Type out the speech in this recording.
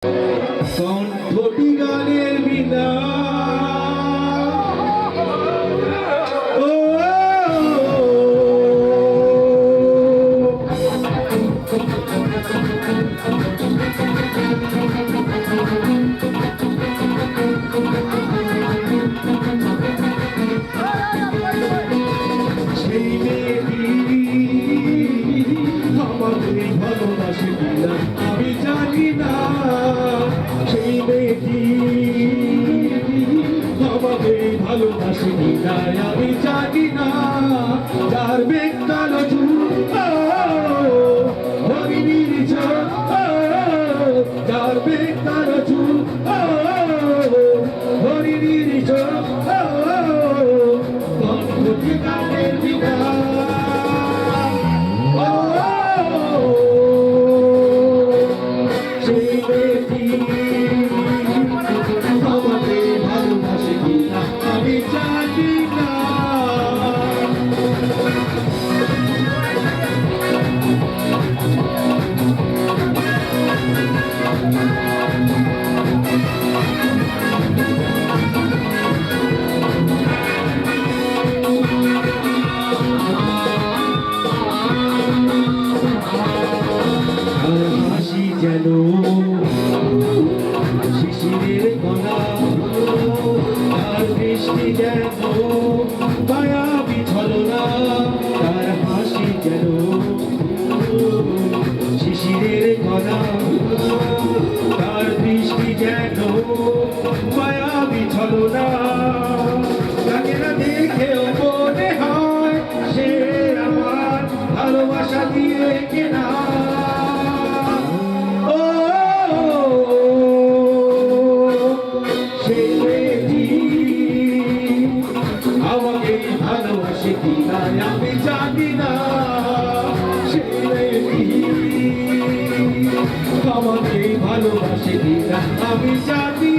কণ্ঠটি গানের বিনা সেই মেয়েটি আমাকে ভালোবাসে কিনা আমি জানি না। সেই মেয়েটি আমাকে ভালোবাসে কিনা আমি জানি না। যার বেকাল হরিণীর চোখ, যার বেকাল চুল হরিণীর চোখ, কণ্ঠটি গানের বিনা সেই মেয়েটি আমাকে ভালোবাসে কিনা আমি জানি না। হাসি যেন শিশিরের কণা, তার দৃষ্টি যেন মায়াবী ছলনা। তার হাসি যেন শিশিরের কণা, তার দৃষ্টি যেন মায়াবী ছলনা। তাকে না দেখেও মনে হয় সে আমার ভালোবাসা দিয়ে কেনা। সেই মেয়েটি আমাকে ভালোবাসে কিনা আমি জানি না। সেই মেয়েটি আমাকে ভালোবাসে কিনা আমি জানি